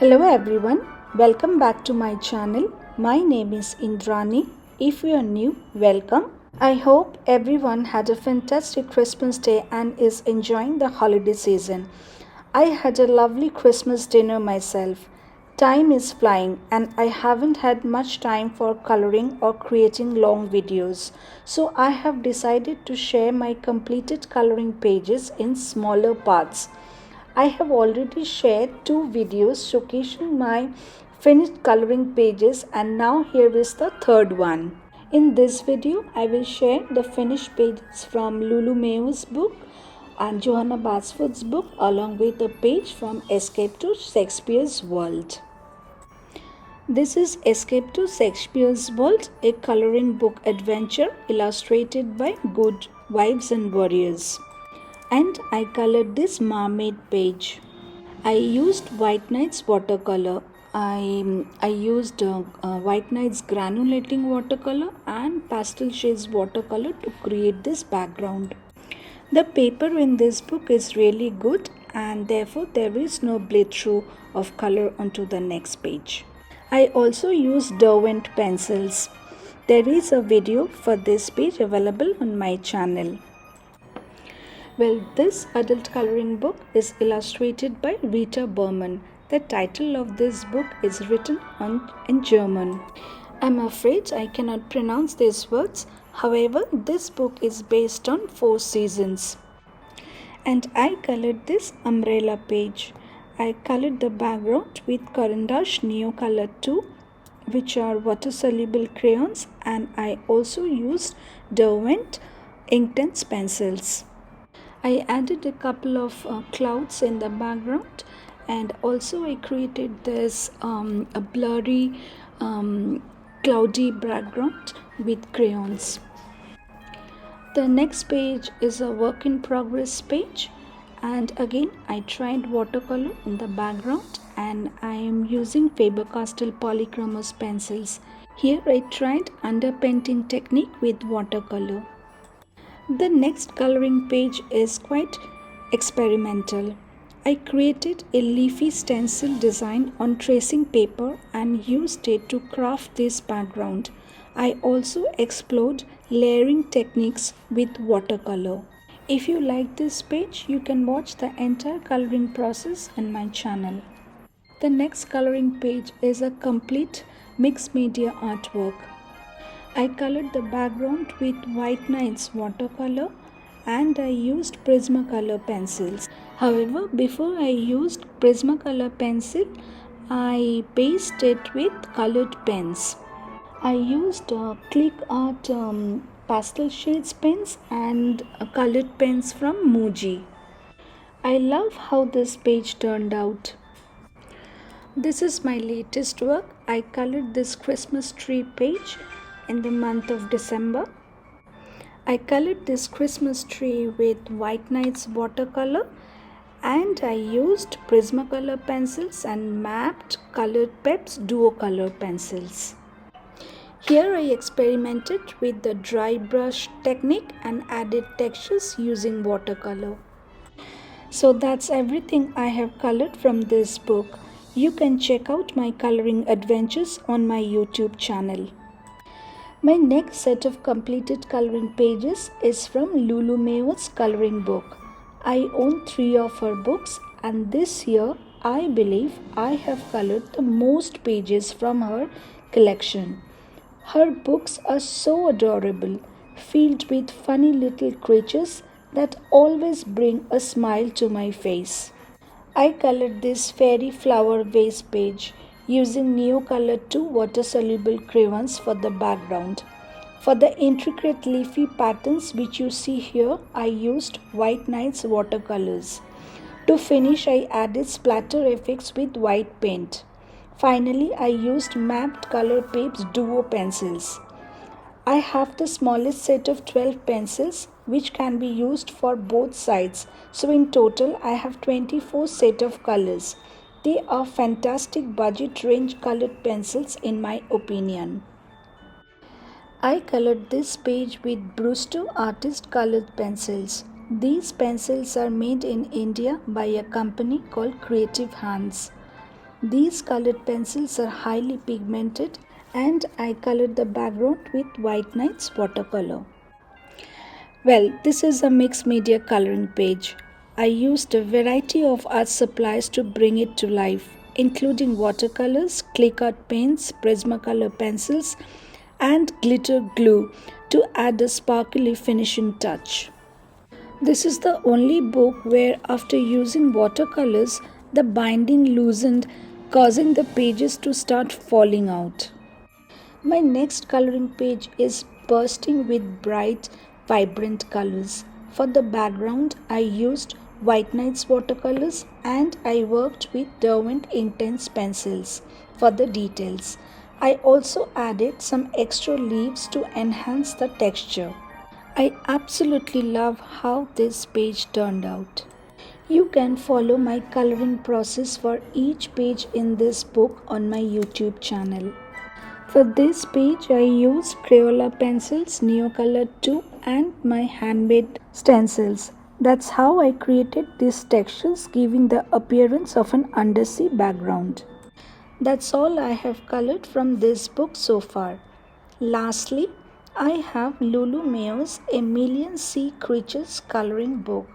Hello everyone, welcome back to my channel. My name is Indrani. If you are new, welcome. I hope everyone had a fantastic Christmas day and is enjoying the holiday season. I had a lovely Christmas dinner myself. Time is flying and I haven't had much time for coloring or creating long videos. So I have decided to share my completed coloring pages in smaller parts. I have already shared two videos showcasing my finished coloring pages and now here is the third one. In this video, I will share the finished pages from Lulu Mayo's book and Johanna Basford's book along with a page from Escape to Shakespeare's World. This is Escape to Shakespeare's World, a coloring book adventure illustrated by Good Wives and Warriors. And I colored this mermaid page. I used White Knight's watercolor. I used White Knight's granulating watercolor and pastel shades watercolor to create this background. The paper in this book is really good and therefore there is no bleed through of color onto the next page. I also used Derwent pencils. There is a video for this page available on my channel. Well, this adult coloring book is illustrated by Rita Berman. The title of this book is written in German. I'm afraid I cannot pronounce these words. However, this book is based on 4 seasons. And I colored this umbrella page. I colored the background with Caran d'Ache Neo Color 2, which are water-soluble crayons, and I also used Derwent Inktense pencils. I added a couple of clouds in the background, and also I created this a blurry cloudy background with crayons. The next page is a work in progress page, and again I tried watercolor in the background and I am using Faber-Castell Polychromos pencils. Here I tried underpainting technique with watercolor. The next coloring page is quite experimental. I created a leafy stencil design on tracing paper and used it to craft this background. I also explored layering techniques with watercolor. If you like this page, you can watch the entire coloring process on my channel. The next coloring page is a complete mixed media artwork. I colored the background with White Knight's watercolor and I used Prismacolor pencils. However, before I used Prismacolor pencil, I basted it with colored pens. I used Click Art pastel shades pens and colored pens from Muji. I love how this page turned out. This is my latest work. I colored this Christmas tree page in the month of December. I colored this Christmas tree with White Knight's watercolor and I used Prismacolor pencils and mapped Colored Pep's duo color pencils. Here I experimented with the dry brush technique and added textures using watercolor. So that's everything I have colored from this book. You can check out my coloring adventures on my YouTube channel. My next set of completed coloring pages is from Lulu Mayo's coloring book. I own 3 of her books and this year I believe I have colored the most pages from her collection. Her books are so adorable, filled with funny little creatures that always bring a smile to my face. I colored this fairy flower vase page using Neo Color 2 water-soluble crayons for the background. For the intricate leafy patterns which you see here, I used White Knight's watercolors. To finish, I added splatter effects with white paint. Finally, I used mapped Color Pep's duo pencils. I have the smallest set of 12 pencils which can be used for both sides. So in total, I have 24 set of colors. They are fantastic budget range colored pencils in my opinion. I colored this page with Brewster Artist colored pencils. These pencils are made in India by a company called Creative Hands. These colored pencils are highly pigmented and I colored the background with White Nights watercolor. Well, this is a mixed media coloring page. I used a variety of art supplies to bring it to life, including watercolors, click art paints, Prismacolor pencils, and glitter glue to add a sparkly finishing touch. This is the only book where, after using watercolors, the binding loosened, causing the pages to start falling out. My next coloring page is bursting with bright, vibrant colors. For the background, I used White Nights watercolors and I worked with Derwent Intense pencils for the details. I also added some extra leaves to enhance the texture. I absolutely love how this page turned out. You can follow my coloring process for each page in this book on my YouTube channel. For this page, I used Crayola pencils, Neocolor 2 and my handmade stencils. That's how I created these textures, giving the appearance of an undersea background. That's all I have colored from this book so far. Lastly, I have Lulu Mayo's A Million Sea Creatures coloring book,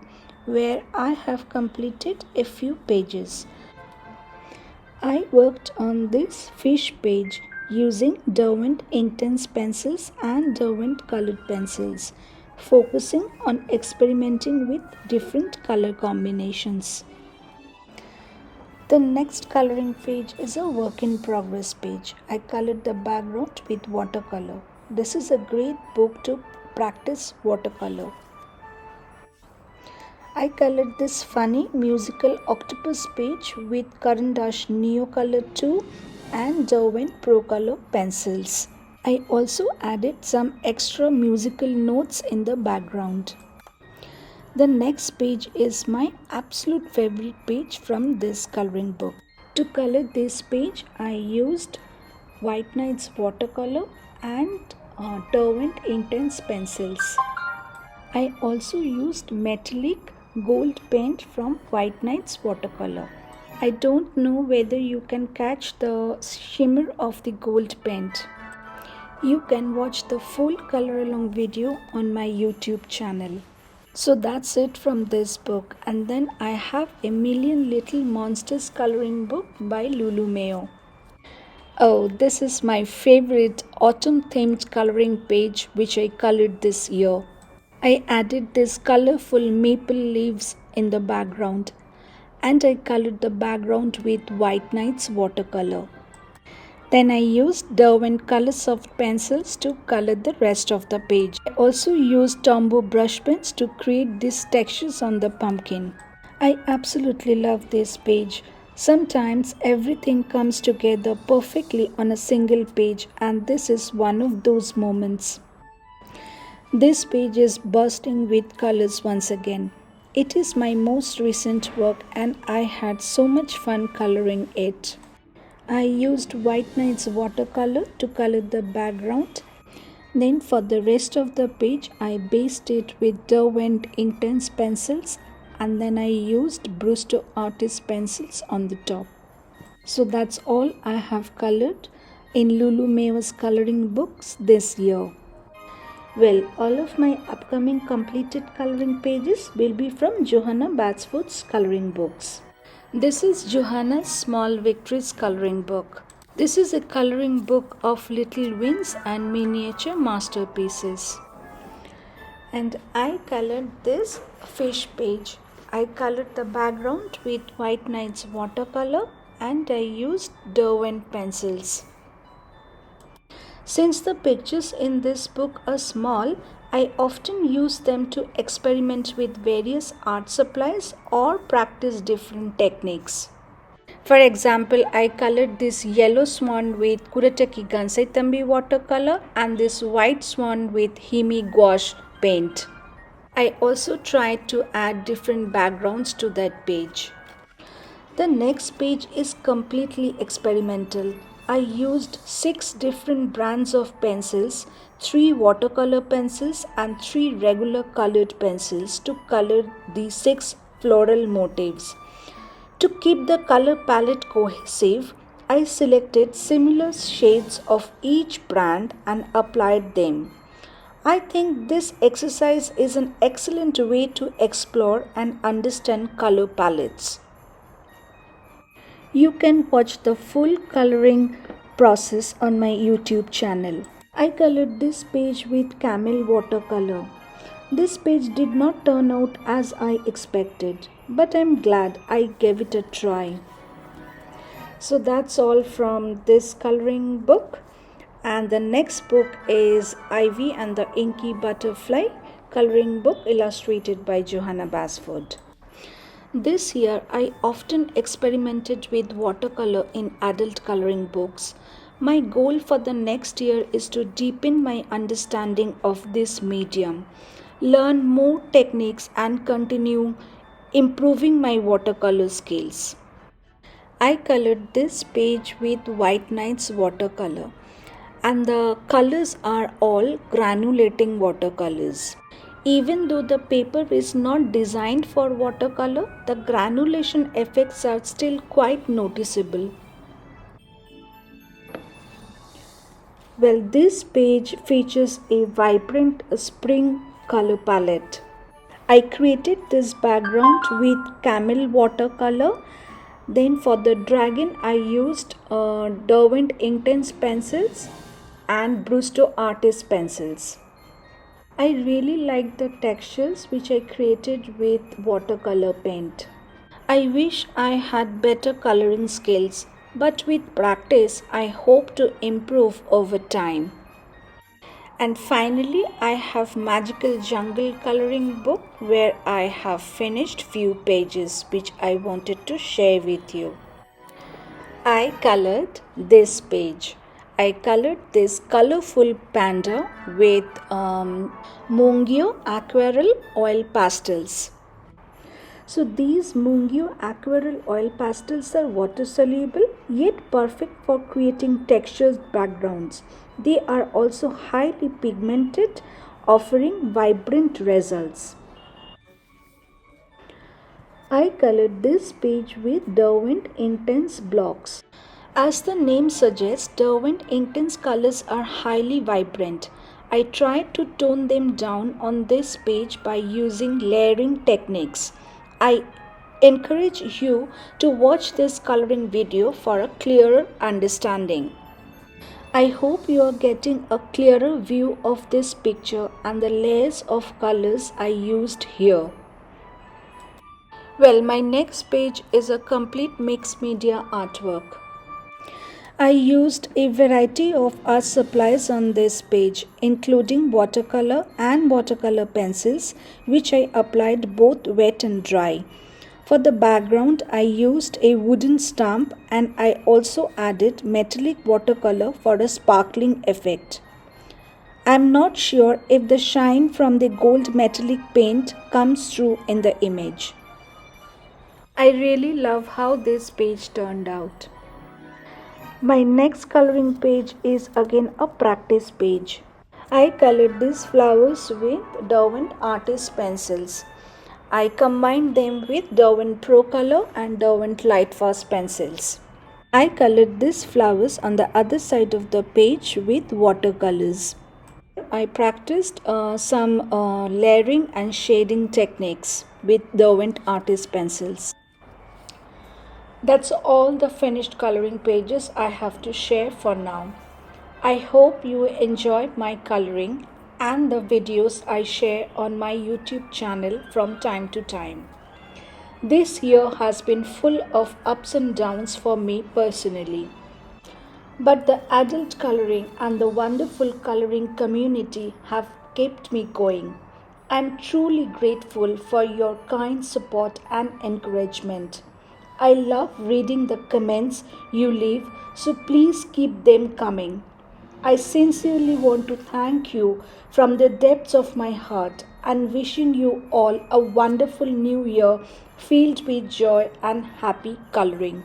where I have completed a few pages. I worked on this fish page using Derwent Intense pencils and Derwent colored pencils, focusing on experimenting with different color combinations. The next coloring page is a work in progress page. I colored the background with watercolor. This is a great book to practice watercolor. I colored this funny musical octopus page with Caran d'Ache Neocolor 2 and Derwent Pro Color pencils. I also added some extra musical notes in the background. The next page is my absolute favorite page from this coloring book. To color this page, I used White Nights watercolor and Derwent Intense pencils. I also used metallic gold paint from White Nights watercolor. I don't know whether you can catch the shimmer of the gold paint. You can watch the full color along video on my YouTube channel. So that's it from this book, and then I have A Million Little Monsters coloring book by Lulu Mayo. Oh, this is my favorite autumn themed coloring page which I colored this year. I added these colorful maple leaves in the background and I colored the background with White Nights watercolor. Then I used Derwent Colorsoft pencils to color the rest of the page. I also used Tombow brush pens to create these textures on the pumpkin. I absolutely love this page. Sometimes everything comes together perfectly on a single page, and this is one of those moments. This page is bursting with colors once again. It is my most recent work and I had so much fun coloring it. I used White Nights watercolor to color the background. Then for the rest of the page, I based it with Derwent Intense pencils and then I used Brewster Artist pencils on the top. So that's all I have colored in Lulu Mayo's coloring books this year. Well, all of my upcoming completed coloring pages will be from Johanna Basford's coloring books. This is Johanna's Small Victories coloring book. This is a coloring book of little wins and miniature masterpieces. And I colored this fish page. I colored the background with White Nights watercolor and I used Derwent pencils. Since the pictures in this book are small, I often use them to experiment with various art supplies or practice different techniques. For example, I colored this yellow swan with Kurataki Gansai Thambi watercolor and this white swan with Himi gouache paint. I also tried to add different backgrounds to that page. The next page is completely experimental. I used 6 different brands of pencils, 3 watercolor pencils and 3 regular colored pencils to color the 6 floral motifs. To keep the color palette cohesive, I selected similar shades of each brand and applied them. I think this exercise is an excellent way to explore and understand color palettes. You can watch the full coloring process on my YouTube channel. I colored this page with camel watercolor. This page did not turn out as I expected, but I'm glad I gave it a try. So that's all from this coloring book. And the next book is Ivy and the Inky Butterfly coloring book illustrated by Johanna Basford. This year, I often experimented with watercolor in adult coloring books. My goal for the next year is to deepen my understanding of this medium, learn more techniques, and continue improving my watercolor skills. I colored this page with White Nights watercolor, and the colors are all granulating watercolors. Even though the paper is not designed for watercolor, the granulation effects are still quite noticeable. Well, this page features a vibrant spring color palette. I created this background with camel watercolor. Then for the dragon, I used Derwent Intense pencils and Brusto Artist pencils. I really like the textures which I created with watercolor paint. I wish I had better coloring skills, but with practice, I hope to improve over time. And finally, I have Magical Jungle coloring book where I have finished few pages which I wanted to share with you. I colored this page. I colored this colorful panda with Mungyo aquarel oil pastels. So these Mungyo aquarel oil pastels are water soluble yet perfect for creating textured backgrounds. They are also highly pigmented, offering vibrant results. I colored this page with Derwent Intense blocks. As the name suggests, Derwent Intense colors are highly vibrant. I tried to tone them down on this page by using layering techniques. I encourage you to watch this coloring video for a clearer understanding. I hope you are getting a clearer view of this picture and the layers of colors I used here. Well, my next page is a complete mixed media artwork. I used a variety of art supplies on this page, including watercolor and watercolor pencils, which I applied both wet and dry. For the background, I used a wooden stamp and I also added metallic watercolor for a sparkling effect. I am not sure if the shine from the gold metallic paint comes through in the image. I really love how this page turned out. My next coloring page is again a practice page. I colored these flowers with Derwent Artist pencils. I combined them with Derwent Pro Color and Derwent Lightfast pencils. I colored these flowers on the other side of the page with watercolors. I practiced some layering and shading techniques with Derwent Artist pencils. That's all the finished coloring pages I have to share for now. I hope you enjoyed my coloring and the videos I share on my YouTube channel from time to time. This year has been full of ups and downs for me personally. But the adult coloring and the wonderful coloring community have kept me going. I'm truly grateful for your kind support and encouragement. I love reading the comments you leave, so please keep them coming. I sincerely want to thank you from the depths of my heart and wishing you all a wonderful new year filled with joy and happy coloring.